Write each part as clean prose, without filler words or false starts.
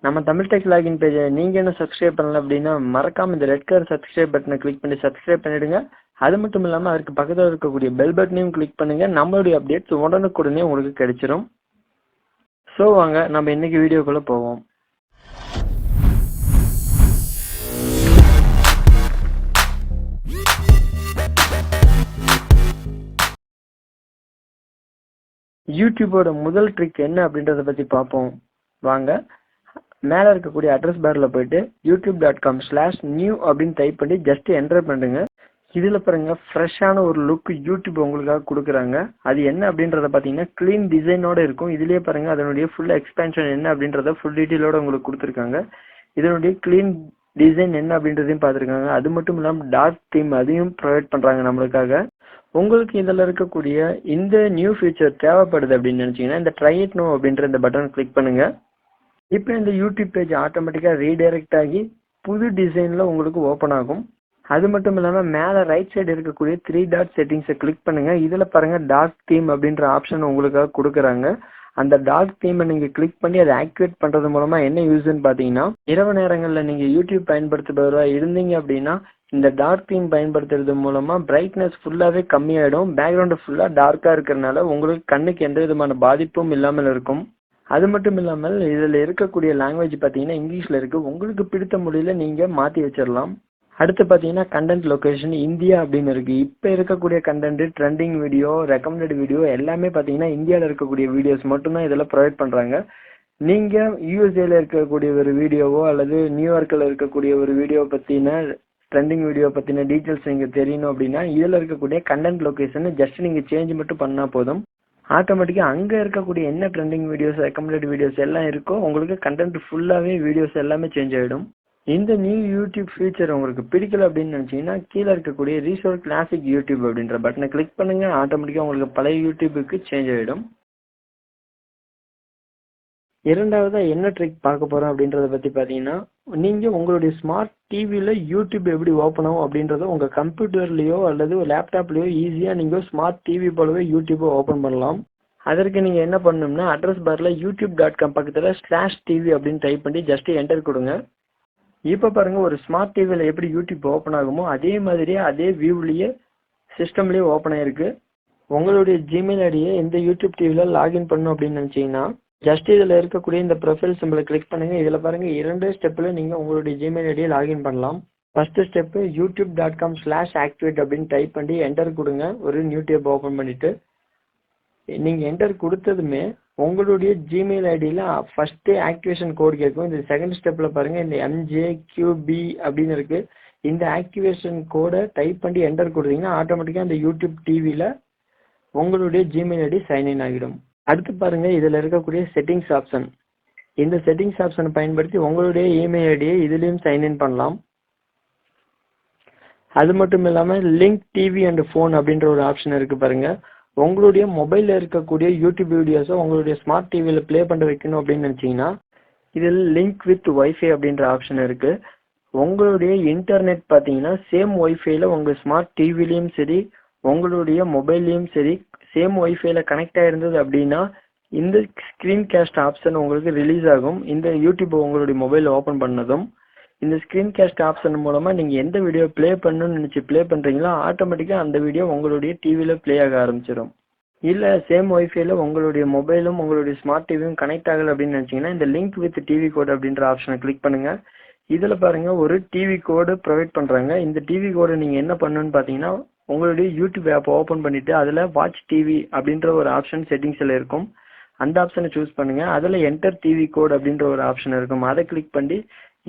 நம்ம Tamil tech login பேஜை நீங்கள் என்ன சப்ஸ்கிரைப் பண்ணல அப்படின்னா மறக்காமல் இந்த ரெட் கலர் சப்ஸ்கிரைப் பட்டனை கிளிக் பண்ணி சப்ஸ்கிரைப் பண்ணிடுங்க. அது மட்டும் இல்லாமல் அதுக்கு பக்கத்தில் இருக்கக்கூடிய பெல் பட்டனையும் கிளிக் பண்ணுங்கள். நம்மளுடைய அப்டேட்ஸ் உடனுக்குடனே உங்களுக்கு கிடைச்சிரும். ஸோ வாங்க நம்ம இன்னைக்கு வீடியோக்குள்ளே போவோம். யூடியூபோட முதல் ட்ரிக் என்ன அப்படின்றத பற்றி பார்ப்போம் வாங்க. மேலே இருக்கக்கூடிய அட்ரஸ் பாரில் போயிட்டு youtube.com/new அப்படின்னு டைப் பண்ணி ஜஸ்ட் என்டர் பண்ணுங்க. இதில் பாருங்க ஃப்ரெஷ்ஷான ஒரு லுக் யூடியூப் உங்களுக்காக கொடுக்குறாங்க. அது என்ன அப்படின்றத பார்த்தீங்கன்னா க்ளீன் டிசைனோட இருக்கும். இதுலேயே பாருங்க அதனுடைய ஃபுல் எக்ஸ்பென்ஷன் என்ன அப்படின்றத ஃபுல் டீட்டெயிலோட உங்களுக்கு கொடுத்துருக்காங்க. இதனுடைய க்ளீன் டிசைன் என்ன அப்படின்றதையும் பார்த்துருக்காங்க. அது மட்டும் இல்லாமல் டார்க் தீம் அதையும் ப்ரொவைட் பண்ணுறாங்க நம்மளுக்காக. உங்களுக்கு இதில் இருக்கக்கூடிய இந்த நியூ ஃபீச்சர் தேவைப்படுது அப்படின்னு நினச்சிங்கன்னா இந்த ட்ரை இட் நோ அப்படின்ற இந்த பட்டன் கிளிக் பண்ணுங்க. இப்போ இந்த யூடியூப் பேஜ் ஆட்டோமேட்டிக்காக ரீடைரக்ட் ஆகி புது டிசைனில் உங்களுக்கு ஓப்பன் ஆகும். அது மட்டும் இல்லாமல் மேலே ரைட் சைடு இருக்கக்கூடிய 3 டாட் செட்டிங்ஸை கிளிக் பண்ணுங்க. இதில் பாருங்க டார்க் தீம் அப்படின்ற ஆப்ஷன் உங்களுக்காக கொடுக்குறாங்க. அந்த டார்க் தீமை நீங்கள் கிளிக் பண்ணி அதை ஆக்டிவேட் பண்ணுறது மூலமாக என்ன யூஸ்ன்னு பார்த்தீங்கன்னா இரவு நேரங்களில் நீங்கள் யூடியூப் பயன்படுத்துபவராக இருந்தீங்க அப்படின்னா இந்த டார்க் தீம் பயன்படுத்துறது மூலமாக பிரைட்னஸ் ஃபுல்லாகவே கம்மியாயிடும். பேக்ரவுண்டு ஃபுல்லாக டார்க்காக இருக்கிறதுனால உங்களுக்கு கண்ணுக்கு எந்த விதமான பாதிப்பும் இல்லாமல் இருக்கும். அது மட்டும் இல்லாமல் இதில் இருக்கக்கூடிய லாங்குவேஜ் பார்த்தீங்கன்னா இங்கிலீஷில் இருக்குது. உங்களுக்கு பிடித்த மொழியில் நீங்கள் மாற்றி வச்சிடலாம். அடுத்து பார்த்தீங்கன்னா கண்டென்ட் லொக்கேஷன் இந்தியா அப்படின்னு இருக்குது. இப்போ இருக்கக்கூடிய content trending video, recommended video எல்லாமே பார்த்தீங்கன்னா இந்தியாவில் இருக்கக்கூடிய வீடியோஸ் மட்டும்தான் இதில் ப்ரொவைட் பண்ணுறாங்க. நீங்கள் யூஎஸ்ஏல இருக்கக்கூடிய ஒரு வீடியோவோ அல்லது நியூயார்க்கில் இருக்கக்கூடிய ஒரு வீடியோ பற்றின ட்ரெண்டிங் வீடியோ பற்றின டீட்டெயில்ஸ் நீங்கள் தெரியணும் அப்படின்னா இதில் இருக்கக்கூடிய கண்டென்ட் லொக்கேஷனை ஜஸ்ட் நீங்கள் சேஞ்ச் மட்டும் பண்ணால் போதும். ஆட்டோமேட்டிக்காக அங்கே இருக்கக்கூடிய என்ன ட்ரெண்டிங் வீடியோஸ், ரெக்கமெண்டட் வீடியோஸ் எல்லாம் இருக்கோ உங்களுக்கு கண்டென்ட் ஃபுல்லாகவே வீடியோஸ் எல்லாமே சேஞ்ச் ஆகிடும். இந்த நியூ யூடியூப் ஃபீச்சர் உங்களுக்கு பிடிக்கல அப்படின்னு நினச்சிங்கன்னா கீழே இருக்கக்கூடிய ரீஸ்டோர் கிளாசிக் யூடியூப் அப்படின்ற பட்டனை கிளிக் பண்ணுங்கள். ஆட்டோமேட்டிக்காக உங்களுக்கு பழைய யூடியூபுக்கு சேஞ்ச் ஆகிடும். இரண்டாவதாக என்ன ட்ரிக் பார்க்க போகிறோம் அப்படின்றத பற்றி பார்த்தீங்கன்னா நீங்கள் உங்களுடைய ஸ்மார்ட் டிவியில் யூடியூப் எப்படி ஓப்பன் ஆகும் அப்படின்றத உங்கள் கம்ப்யூட்டர்லேயோ அல்லது லேப்டாப்லேயோ ஈஸியாக நீங்கள் ஸ்மார்ட் டிவி போலவே யூடியூப்பை ஓப்பன் பண்ணலாம். அதற்கு நீங்கள் என்ன பண்ணணும்னா அட்ரஸ் பாரில் youtube.com பக்கத்தில் /TV அப்படின்னு டைப் பண்ணி ஜஸ்ட் என்டர் கொடுங்க. இப்போ பாருங்கள் ஒரு ஸ்மார்ட் டிவியில் எப்படி யூடியூப் ஓப்பன் ஆகுமோ அதே மாதிரியே அதே வியூவிலேயே சிஸ்டம்லேயே ஓப்பன் ஆகிருக்கு. உங்களுடைய ஜிமெயில் ஐடியை இந்த யூடியூப் டிவியில் லாகின் பண்ணணும் அப்படின்னு நினச்சிங்கன்னா ஜஸ்ட் இதில் இருக்கக்கூடிய இந்த ப்ரொஃபைல் சிம்பிளை கிளிக் பண்ணுங்கள். இதில் பாருங்கள் 2 ஸ்டெப்பில் நீங்கள் உங்களுடைய ஜிமெயில் ஐடியை லாகின் பண்ணலாம். ஃபஸ்ட்டு ஸ்டெப்பு youtube.com/activate அப்படின்னு டைப் பண்ணி என்டர் கொடுங்க. ஒரு நியூ டேப் ஓப்பன் பண்ணிவிட்டு நீங்கள் என்டர் கொடுத்ததுமே உங்களுடைய ஜிமெயில் ஐடியில் ஃபஸ்ட்டு ஆக்டிவேஷன் கோடு கேட்கும். இந்த செகண்ட் ஸ்டெப்பில் பாருங்கள் இந்த MJQB அப்படின்னு இருக்குது. இந்த ஆக்டிவேஷன் கோடை டைப் பண்ணி என்டர் கொடுத்தீங்கன்னா ஆட்டோமேட்டிக்காக அந்த யூடியூப் டிவியில் உங்களுடைய ஜிமெயில் ஐடி சைன்இன் ஆகிடும். அடுத்து பாருங்கள் இதில் இருக்கக்கூடிய செட்டிங்ஸ் ஆப்ஷன். இந்த செட்டிங்ஸ் ஆப்ஷனை பயன்படுத்தி உங்களுடைய இமெயில் ஐடியை இதுலேயும் சைன்இன் பண்ணலாம். அது மட்டும் இல்லாமல் லிங்க் டிவி அண்ட் ஃபோன் அப்படின்ற ஒரு ஆப்ஷன் இருக்குது பாருங்கள். உங்களுடைய மொபைலில் இருக்கக்கூடிய யூடியூப் வீடியோஸை உங்களுடைய ஸ்மார்ட் டிவியில் ப்ளே பண்ண வைக்கணும் அப்படின்னு நினச்சிங்கன்னா இதில் லிங்க் வித் ஒய்ஃபை அப்படின்ற ஆப்ஷன் இருக்குது. உங்களுடைய இன்டர்நெட் பார்த்தீங்கன்னா சேம் ஒய்ஃபையில் உங்கள் ஸ்மார்ட் டிவிலையும் சரி உங்களுடைய மொபைல்லையும் சரி சேம் ஒய்ஃபைல கனெக்ட் ஆகிருந்தது அப்படின்னா இந்த ஸ்க்ரீன் கேஸ்ட் ஆப்ஷன் உங்களுக்கு ரிலீஸ் ஆகும். இந்த யூடியூப்பை உங்களுடைய மொபைலில் ஓப்பன் பண்ணதும் இந்த ஸ்க்ரீன் கேஸ்ட் ஆப்ஷன் மூலமாக நீங்கள் எந்த வீடியோ ப்ளே பண்ணணும்னு நினச்சி ப்ளே பண்ணுறீங்களோ ஆட்டோமேட்டிக்காக அந்த வீடியோ உங்களுடைய டிவியில் ப்ளே ஆக ஆரம்பிச்சிடும். இல்லை சேம் ஒய்ஃபைல உங்களுடைய மொபைலும் உங்களுடைய ஸ்மார்ட் டிவியும் கனெக்ட் ஆகலை அப்படின்னு நினச்சிங்கன்னா இந்த லிங்க் வித் டிவி கோட் அப்படின்ற ஆப்ஷனை கிளிக் பண்ணுங்கள். இதில் பாருங்கள் ஒரு டிவி கோடு ப்ரொவைட் பண்ணுறாங்க. இந்த டிவி கோடை நீங்கள் என்ன பண்ணணும்னு பார்த்தீங்கன்னா உங்களுடைய யூடியூப் ஆப்பை ஓப்பன் பண்ணிவிட்டு அதில் வாட்ச் டிவி அப்படின்ற ஒரு ஆப்ஷன் செட்டிங்ஸில் இருக்கும். அந்த ஆப்ஷனை சூஸ் பண்ணுங்கள். அதில் என்டர் டிவி கோட் அப்படின்ற ஒரு ஆப்ஷன் இருக்கும். அதை கிளிக் பண்ணி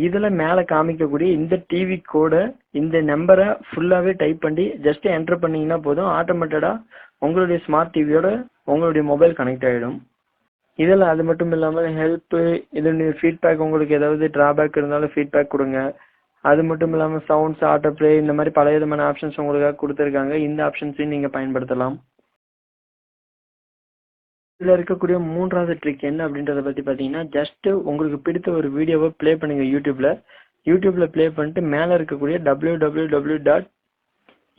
இதில் மேலே காமிக்கக்கூடிய இந்த டிவி கோடை இந்த நம்பரை ஃபுல்லாகவே டைப் பண்ணி ஜஸ்ட் என்டர் பண்ணிங்கன்னா போதும். ஆட்டோமேட்டடாக உங்களுடைய ஸ்மார்ட் டிவியோட உங்களுடைய மொபைல் கனெக்ட் ஆகிடும். இதில் அது மட்டும் இல்லாமல் ஹெல்ப்பு, இதனுடைய ஃபீட்பேக், உங்களுக்கு ஏதாவது ட்ராபேக் இருந்தாலும் ஃபீட்பேக் கொடுங்க. அது மட்டும் இல்லாமல் சவுண்ட்ஸ், ஆட்டோ ப்ளே இந்த மாதிரி பல விதமான ஆப்ஷன்ஸ் உங்களுக்காக கொடுத்துருக்காங்க. இந்த ஆப்ஷன்ஸையும் நீங்கள் பயன்படுத்தலாம். இதில் இருக்கக்கூடிய மூன்றாவது ட்ரிக் என்ன அப்படின்றத பற்றி பார்த்தீங்கன்னா ஜஸ்ட்டு உங்களுக்கு பிடித்த ஒரு வீடியோவை ப்ளே பண்ணுங்கள். யூடியூப்பில் ப்ளே பண்ணிட்டு மேலே இருக்கக்கூடிய www.youtube.com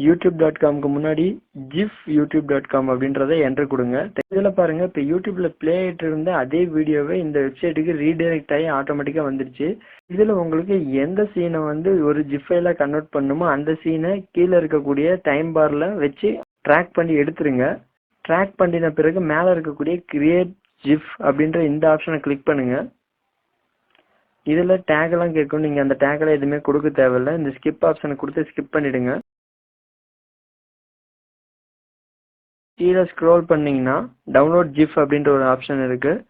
youtube.comக்கு முன்னாடி gifyoutube.com அப்படின்றத என்டர் கொடுங்க. இதில் பாருங்க, இப்போ யூடியூப்ல பிளே ஆகிட்டு இருந்த அதே வீடியோவை இந்த வெப்சைட்டுக்கு ரீடைரக்ட் ஆகி ஆட்டோமேட்டிக்காக வந்துருச்சு. இதில் உங்களுக்கு எந்த சீனை வந்து ஒரு ஜிப் ஃபைலாக கன்வெர்ட் பண்ணணுமோ அந்த சீனை கீழே இருக்கக்கூடிய டைம் பாரில் வச்சு ட்ராக் பண்ணி எடுத்துருங்க. ட்ராக் பண்ணின பிறகு மேலே இருக்கக்கூடிய கிரியேட் ஜிப் அப்படின்ற இந்த ஆப்ஷனை கிளிக் பண்ணுங்க. இதில் டேக்லாம் கேட்கும், நீங்கள் அந்த டேக்லாம் எதுவுமே கொடுக்க தேவையில்லை. இந்த ஸ்கிப் ஆப்ஷனை கொடுத்து ஸ்கிப் பண்ணிவிடுங்க. கீழே ஸ்க்ரோல் பண்ணிங்கன்னா டவுன்லோட் ஜிப் அப்படின்ற ஒரு ஆப்ஷன் இருக்குது.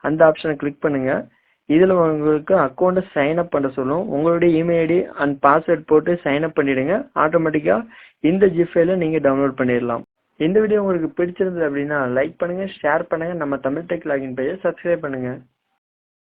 அந்த ஆப்ஷனை கிளிக் பண்ணுங்கள். இதில் உங்களுக்கு அக்கௌண்ட்டை சைன்அப் பண்ண சொல்லும். உங்களுடைய இமெயில் ஐடி அண்ட் பாஸ்வேர்ட் போட்டு சைன்அப் பண்ணிவிடுங்க. ஆட்டோமேட்டிக்காக இந்த ஜிப் ஃபைலை நீங்கள் டவுன்லோட் பண்ணிடலாம். இந்த வீடியோ உங்களுக்கு பிடிச்சிருந்தது அப்படின்னா லைக் பண்ணுங்கள், ஷேர் பண்ணுங்கள். நம்ம தமிழ் டெக் லாகின் பேஜை சப்ஸ்கிரைப் பண்ணுங்கள்.